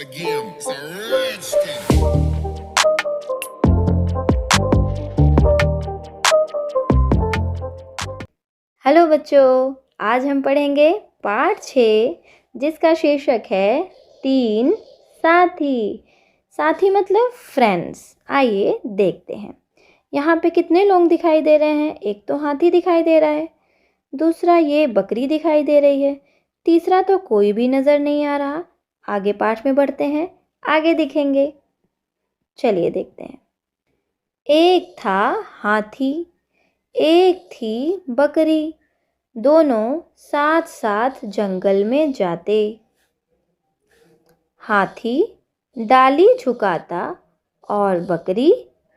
again. It's a redskin. Hello बच्चों, आज हम पढ़ेंगे पाठ 6 जिसका शीर्षक है 3 साथी। साथी मतलब फ्रेंड्स। आइए देखते हैं यहाँ पे कितने लोग दिखाई दे रहे हैं। एक तो हाथी दिखाई दे रहा है, दूसरा ये बकरी दिखाई दे रही है, तीसरा तो कोई भी नज़र नहीं आ रहा। आगे पाठ में बढ़ते हैं, आगे दिखेंगे। चलिए देखते हैं। एक था हाथी, एक थी बकरी, दोनों साथ साथ जंगल में जाते। हाथी डाली झुकाता और बकरी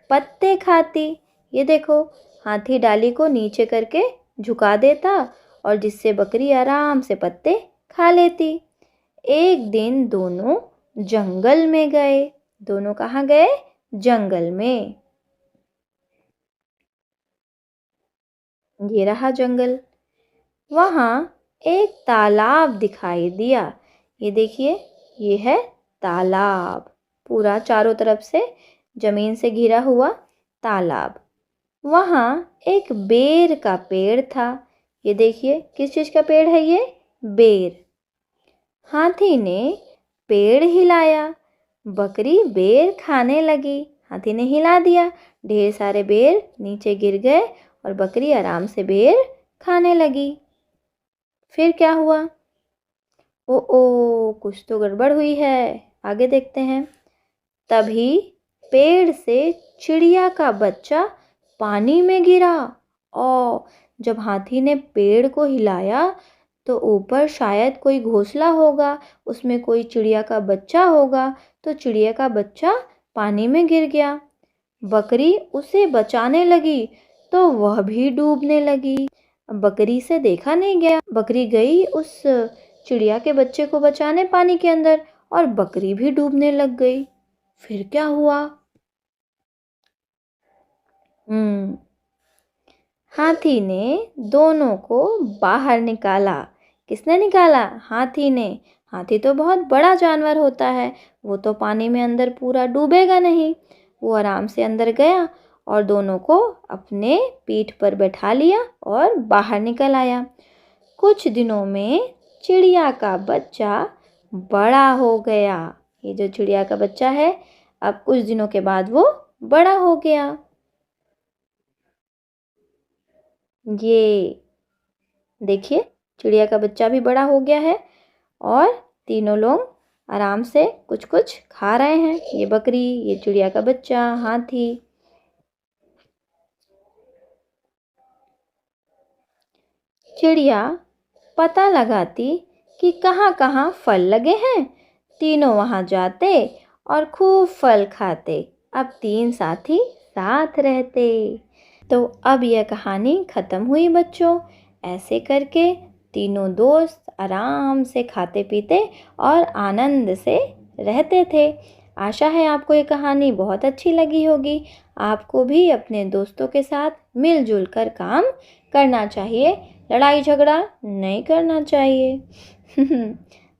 पत्ते खाती। ये देखो, हाथी डाली को नीचे करके झुका देता और जिससे बकरी आराम से पत्ते खा लेती। एक दिन दोनों जंगल में गए। दोनों कहाँ गए? जंगल में। ये रहा जंगल। वहाँ एक तालाब दिखाई दिया। ये देखिए, ये है तालाब। पूरा चारों तरफ से जमीन से घिरा हुआ तालाब। वहाँ एक बेर का पेड़ था। ये देखिए, किस चीज़ का पेड़ है ये? बेर। हाथी ने पेड़ हिलाया, बकरी बेर खाने लगी। हाथी ने हिला दिया, ढेर सारे बेर नीचे गिर गए और बकरी आराम से बेर खाने लगी। फिर क्या हुआ? ओ कुछ तो गड़बड़ हुई है। आगे देखते हैं। तभी पेड़ से चिड़िया का बच्चा पानी में गिरा। जब हाथी ने पेड़ को हिलाया तो ऊपर शायद कोई घोंसला होगा, उसमें कोई चिड़िया का बच्चा होगा, तो चिड़िया का बच्चा पानी में गिर गया। बकरी उसे बचाने लगी तो वह भी डूबने लगी। बकरी से देखा नहीं गया। बकरी गई उस चिड़िया के बच्चे को बचाने पानी के अंदर और बकरी भी डूबने लग गई। फिर क्या हुआ? हाथी ने दोनों को बाहर निकाला। किसने निकाला? हाथी ने। हाथी तो बहुत बड़ा जानवर होता है, वो तो पानी में अंदर पूरा डूबेगा नहीं। वो आराम से अंदर गया और दोनों को अपने पीठ पर बैठा लिया और बाहर निकल आया। कुछ दिनों में चिड़िया का बच्चा बड़ा हो गया। ये जो चिड़िया का बच्चा है, अब कुछ दिनों के बाद वो बड़ा हो गया। ये देखिए, चिड़िया का बच्चा भी बड़ा हो गया है और तीनों लोग आराम से कुछ कुछ खा रहे हैं। ये बकरी, ये चिड़िया का बच्चा, हाथी। चिड़िया पता लगाती कि कहाँ कहाँ फल लगे हैं। तीनों वहाँ जाते और खूब फल खाते। अब 3 साथी साथ रहते। तो अब यह कहानी ख़त्म हुई बच्चों। ऐसे करके तीनों दोस्त आराम से खाते पीते और आनंद से रहते थे। आशा है आपको ये कहानी बहुत अच्छी लगी होगी। आपको भी अपने दोस्तों के साथ मिलजुल कर काम करना चाहिए, लड़ाई झगड़ा नहीं करना चाहिए।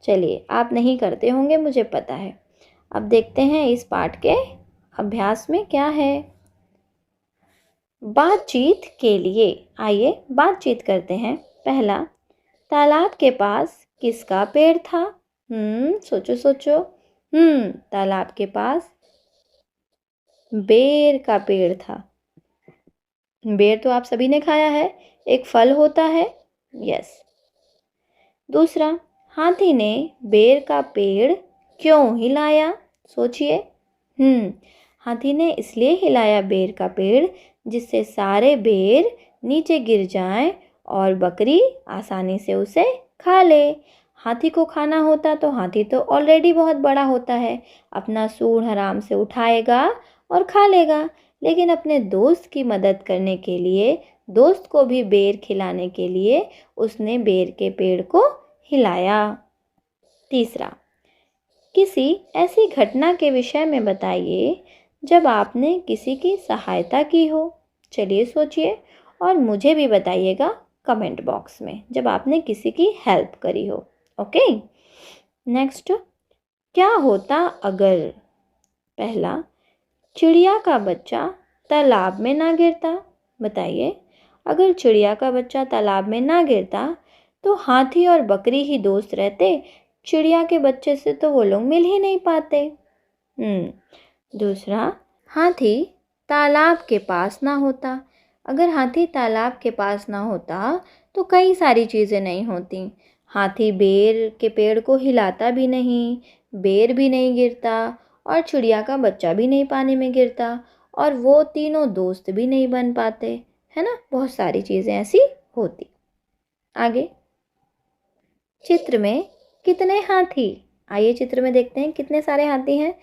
चलिए, आप नहीं करते होंगे, मुझे पता है। अब देखते हैं इस पाठ के अभ्यास में क्या है। बातचीत के लिए आइए बातचीत करते हैं। पहला, तालाब के पास किसका पेड़ था? सोचो सोचो। तालाब के पास बेर का पेड़ था। बेर तो आप सभी ने खाया है, एक फल होता है। यस। दूसरा, हाथी ने बेर का पेड़ क्यों हिलाया? सोचिए। हाथी ने इसलिए हिलाया बेर का पेड़ जिससे सारे बेर नीचे गिर जाएं और बकरी आसानी से उसे खा ले। हाथी को खाना होता तो हाथी तो ऑलरेडी बहुत बड़ा होता है, अपना सूंड आराम से उठाएगा और खा लेगा। लेकिन अपने दोस्त की मदद करने के लिए, दोस्त को भी बेर खिलाने के लिए उसने बेर के पेड़ को हिलाया। तीसरा, किसी ऐसी घटना के विषय में बताइए जब आपने किसी की सहायता की हो। चलिए सोचिए और मुझे भी बताइएगा कमेंट बॉक्स में जब आपने किसी की हेल्प करी हो। ओके। नेक्स्ट, क्या होता अगर? पहला, चिड़िया का बच्चा तालाब में ना गिरता। बताइए, अगर चिड़िया का बच्चा तालाब में ना गिरता तो हाथी और बकरी ही दोस्त रहते, चिड़िया के बच्चे से तो वो लोग मिल ही नहीं पाते। दूसरा, हाथी तालाब के पास ना होता। अगर हाथी तालाब के पास ना होता तो कई सारी चीज़ें नहीं होती। हाथी बेर के पेड़ को हिलाता भी नहीं, बेर भी नहीं गिरता, और चिड़िया का बच्चा भी नहीं पानी में गिरता, और वो तीनों दोस्त भी नहीं बन पाते, है ना। बहुत सारी चीज़ें ऐसी होती। आगे, चित्र में कितने हाथी? आइए चित्र में देखते हैं कितने सारे हाथी हैं।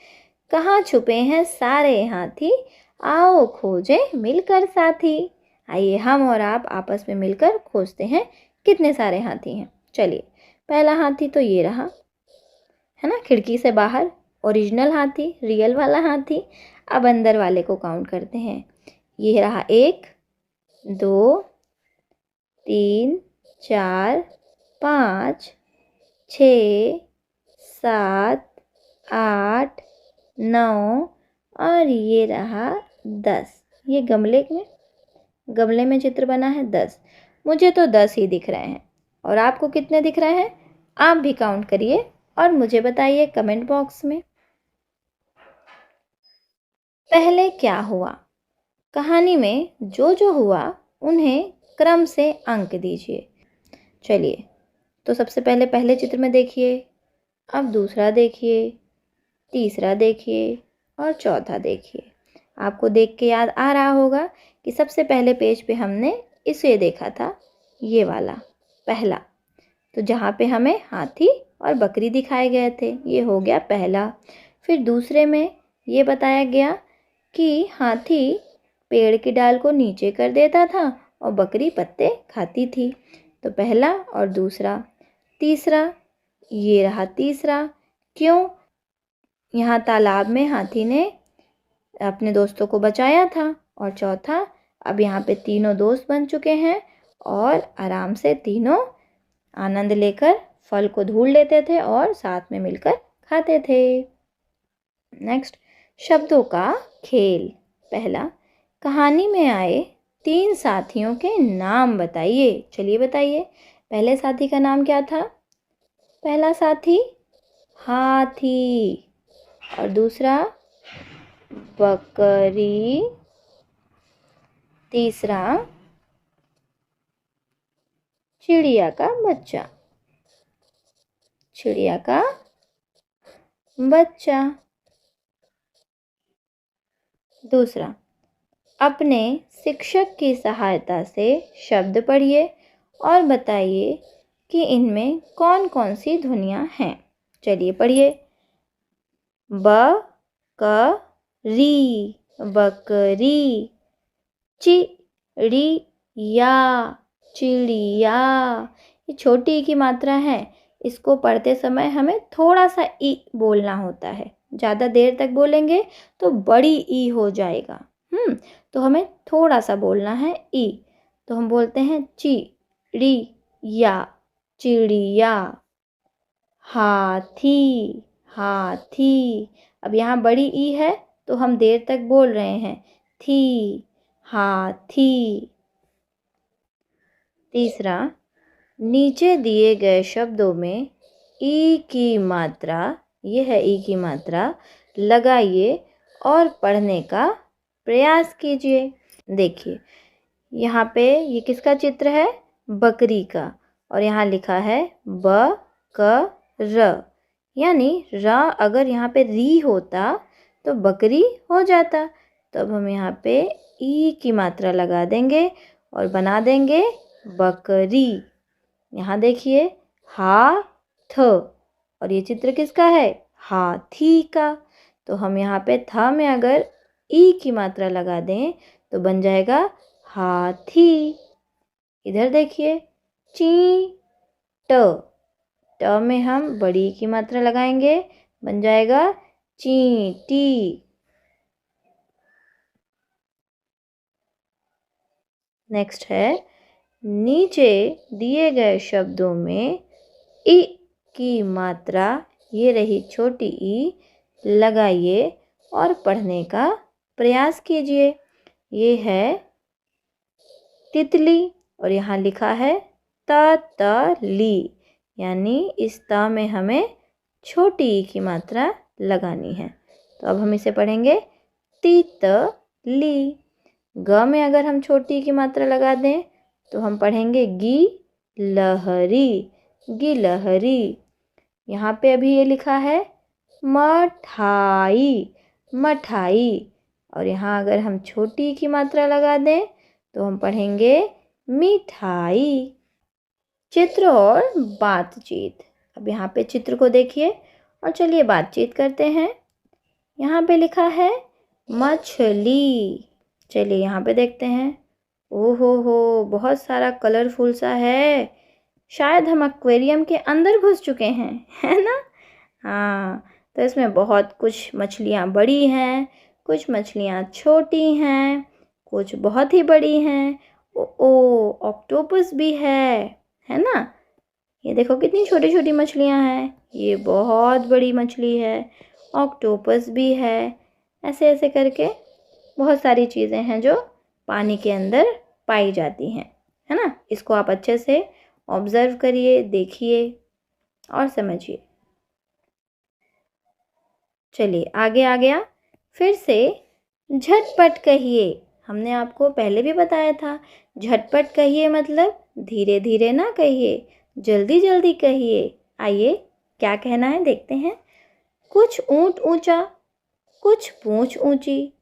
कहाँ छुपे हैं सारे हाथी, आओ खोजे मिलकर साथी। आइए हम और आप आपस में मिलकर खोजते हैं कितने सारे हाथी हैं। चलिए, पहला हाथी तो ये रहा, है ना, खिड़की से बाहर, ओरिजिनल हाथी, रियल वाला हाथी। अब अंदर वाले को काउंट करते हैं। ये रहा 1, 2, 3, 4, 5, 6, 7, 8, 9, और ये रहा 10। ये गमले में चित्र बना है 10। मुझे तो 10 ही दिख रहे हैं, और आपको कितने दिख रहे हैं? आप भी काउंट करिए और मुझे बताइए कमेंट बॉक्स में। पहले क्या हुआ? कहानी में जो जो हुआ उन्हें क्रम से अंक दीजिए। चलिए, तो सबसे पहले पहले चित्र में देखिए, अब दूसरा देखिए, तीसरा देखिए, और चौथा देखिए। आपको देख के याद आ रहा होगा कि सबसे पहले पेज पे हमने इसे देखा था, ये वाला पहला। तो जहाँ पे हमें हाथी और बकरी दिखाए गए थे, ये हो गया पहला। फिर दूसरे में ये बताया गया कि हाथी पेड़ की डाल को नीचे कर देता था और बकरी पत्ते खाती थी। तो पहला और दूसरा। तीसरा, ये रहा तीसरा, क्यों? यहाँ तालाब में हाथी ने अपने दोस्तों को बचाया था। और चौथा, अब यहाँ पे तीनों दोस्त बन चुके हैं और आराम से तीनों आनंद लेकर फल को धूल लेते थे और साथ में मिलकर खाते थे। नेक्स्ट, शब्दों का खेल। पहला, कहानी में आए 3 साथियों के नाम बताइए। चलिए बताइए, पहले साथी का नाम क्या था? पहला साथी हाथी, और दूसरा बकरी, तीसरा चिड़िया का बच्चा। चिड़िया का बच्चा। दूसरा, अपने शिक्षक की सहायता से शब्द पढ़िए और बताइए कि इनमें कौन कौन सी ध्वनियाँ हैं। चलिए पढ़िए। ब क री, बकरी। चिड़िया, चिड़िया। ये छोटी ई की मात्रा है, इसको पढ़ते समय हमें थोड़ा सा ई बोलना होता है। ज़्यादा देर तक बोलेंगे तो बड़ी ई हो जाएगा। तो हमें थोड़ा सा बोलना है ई। तो हम बोलते हैं चिड़िया, चिड़िया। हाथी, हाथी। अब यहाँ बड़ी ई है तो हम देर तक बोल रहे हैं थी, हाथी। तीसरा, नीचे दिए गए शब्दों में ई की मात्रा, ये है ई की मात्रा, लगाइए और पढ़ने का प्रयास कीजिए। देखिए, यहाँ पे ये किसका चित्र है? बकरी का। और यहाँ लिखा है ब क र, यानी र अगर यहाँ पे री होता तो बकरी हो जाता। तो अब हम यहाँ पे ई की मात्रा लगा देंगे और बना देंगे बकरी। यहाँ देखिए हाथ, और ये चित्र किसका है? हाथी का। तो हम यहाँ पे थ में अगर ई की मात्रा लगा दें तो बन जाएगा हाथी। इधर देखिए ट, ट में हम बड़ी की मात्रा लगाएंगे, बन जाएगा चींटी। नेक्स्ट है, नीचे दिए गए शब्दों में इ की मात्रा ये रही छोटी ई, लगाइए और पढ़ने का प्रयास कीजिए। ये है तितली और यहाँ लिखा है ली, यानी इस त में हमें छोटी ई की मात्रा लगानी है। तो अब हम इसे पढ़ेंगे तितली। ग में अगर हम छोटी ई की मात्रा लगा दें तो हम पढ़ेंगे गिलहरी, गिलहरी। यहाँ पे अभी ये लिखा है मठाई, मठाई। और यहाँ अगर हम छोटी की मात्रा लगा दें तो हम पढ़ेंगे मिठाई। चित्र और बातचीत। अब यहाँ पे चित्र को देखिए और चलिए बातचीत करते हैं। यहाँ पे लिखा है मछली। चलिए यहाँ पे देखते हैं। ओहो हो, बहुत सारा कलरफुल सा है। शायद हम एक्वेरियम के अंदर घुस चुके हैं, है ना? हाँ, तो इसमें बहुत कुछ मछलियाँ बड़ी हैं, कुछ मछलियाँ छोटी हैं, कुछ बहुत ही बड़ी हैं। ओ ऑक्टोपस भी है ना? ये देखो कितनी छोटी छोटी मछलियाँ हैं। ये बहुत बड़ी मछली है, ऑक्टोपस भी है। ऐसे ऐसे करके बहुत सारी चीज़ें हैं जो पानी के अंदर पाई जाती हैं, है ना? इसको आप अच्छे से ऑब्ज़र्व करिए, देखिए और समझिए। चलिए आगे आ गया। फिर से झटपट कहिए। हमने आपको पहले भी बताया था, झटपट कहिए मतलब धीरे धीरे ना कहिए, जल्दी जल्दी कहिए। आइए क्या कहना है देखते हैं। कुछ ऊंट ऊंचा, कुछ पूंछ ऊंची,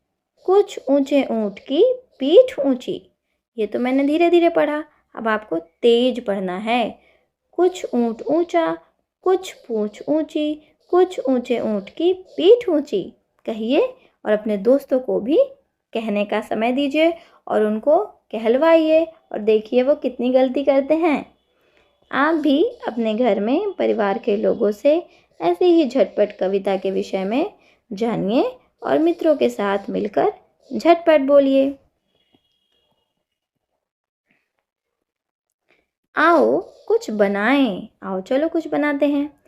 कुछ ऊंचे ऊंट की पीठ ऊंची। ये तो मैंने धीरे धीरे पढ़ा, अब आपको तेज पढ़ना है। कुछ ऊंट ऊंचा, कुछ पूंछ ऊंची, कुछ ऊंचे ऊंट की पीठ ऊंची। कहिए और अपने दोस्तों को भी कहने का समय दीजिए और उनको कहलवाइए और देखिए वो कितनी गलती करते हैं। आप भी अपने घर में परिवार के लोगों से ऐसे ही झटपट कविता के विषय में जानिए और मित्रों के साथ मिलकर झटपट बोलिए। आओ कुछ बनाएं। आओ चलो कुछ बनाते हैं।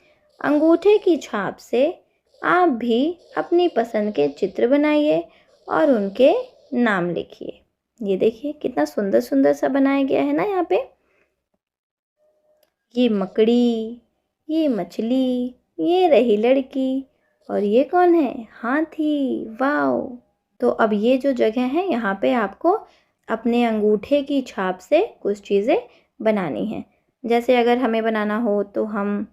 अंगूठे की छाप से आप भी अपनी पसंद के चित्र बनाइए और उनके नाम लिखिए। ये देखिए कितना सुंदर सुंदर सा बनाया गया है ना यहाँ पे। ये मकड़ी, ये मछली, ये रही लड़की और ये कौन है? हाथी। वाओ! तो अब ये जो जगह है यहाँ पे आपको अपने अंगूठे की छाप से कुछ चीज़ें बनानी हैं। जैसे अगर हमें बनाना हो तो हम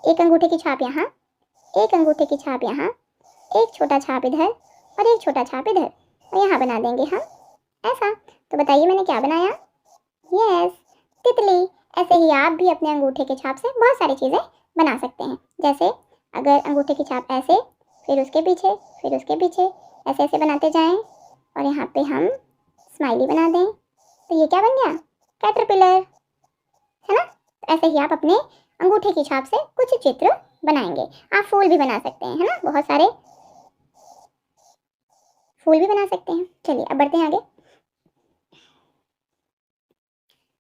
एक अंगूठे की छाप यहाँ, एक अंगूठे की छाप यहाँ, एक छोटा छाप इधर और एक छोटा छाप इधर और यहाँ बना देंगे हम ऐसा। तो बताइए मैंने क्या बनाया? यस, तितली। ऐसे ही आप भी अपने अंगूठे के छाप से बहुत सारी चीज़ें बना सकते हैं। जैसे अगर अंगूठे की छाप ऐसे, फिर उसके पीछे, फिर उसके पीछे, ऐसे ऐसे बनाते जाएं और यहाँ पे हम स्माइली बना दें तो ये क्या बन गया? कैटरपिलर, है ना? तो ऐसे ही आप अपने अंगूठे की छाप से कुछ चित्र बनाएंगे। आप फूल भी बना सकते हैं, है ना? बहुत सारे फूल भी बना सकते हैं। चलिए अब बढ़ते हैं आगे।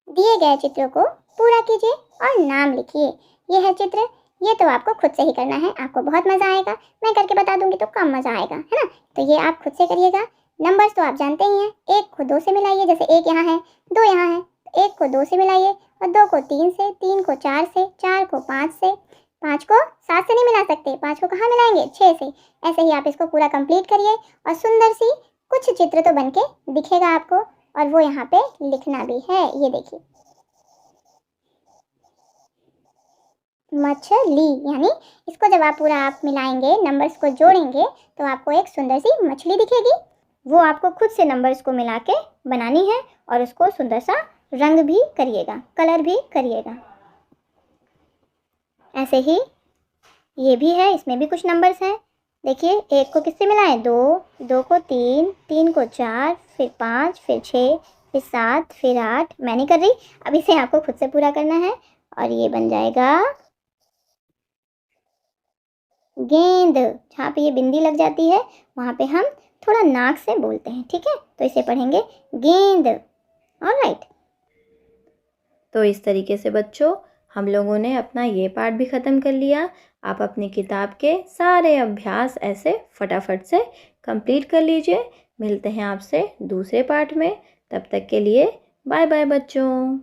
दिए गए चित्रों को पूरा कीजिए और नाम लिखिए। ये है चित्र, ये तो आपको खुद से ही करना है। आपको बहुत मज़ा आएगा, मैं करके बता दूंगी तो कम मज़ा आएगा, है ना? तो ये आप खुद से करिएगा। नंबर्स तो आप जानते ही हैं। 1 को 2 से मिलाइए, जैसे 1 यहाँ है, 2 यहाँ है, 1 को 2 से मिलाइए और 2 को 3 से, 3 को 4 से, 4 को 5 से, 5 को 7 से नहीं मिला सकते, 5 को कहाँ मिलाएंगे? 6 से। ऐसे ही आप इसको पूरा कंप्लीट करिए और सुंदर सी कुछ चित्र तो बन के दिखेगा आपको और वो यहाँ पे लिखना भी है। ये देखिए, मछली, यानी इसको जब आप पूरा आप मिलाएंगे, नंबर्स को जोड़ेंगे तो आपको एक सुंदर सी मछली दिखेगी। वो आपको खुद से नंबर्स को मिला के बनानी है और उसको सुंदर सा रंग भी करिएगा, कलर भी करिएगा। ऐसे ही ये भी है, इसमें भी कुछ नंबर्स हैं। देखिए, 1 को किससे मिलाएं? 2, 2 को 3, 3 को 4, फिर 5, फिर 6, फिर 7, फिर 8। मैं नहीं कर रही, अब इसे आपको खुद से पूरा करना है और ये बन जाएगा गेंद। जहाँ पे ये बिंदी लग जाती है वहाँ पे हम थोड़ा नाक से बोलते हैं, ठीक है? तो इसे पढ़ेंगे गेंद। ऑलराइट। तो इस तरीके से बच्चों हम लोगों ने अपना ये पार्ट भी ख़त्म कर लिया। आप अपनी किताब के सारे अभ्यास ऐसे फटाफट से कंप्लीट कर लीजिए। मिलते हैं आपसे दूसरे पार्ट में। तब तक के लिए बाय बाय बच्चों।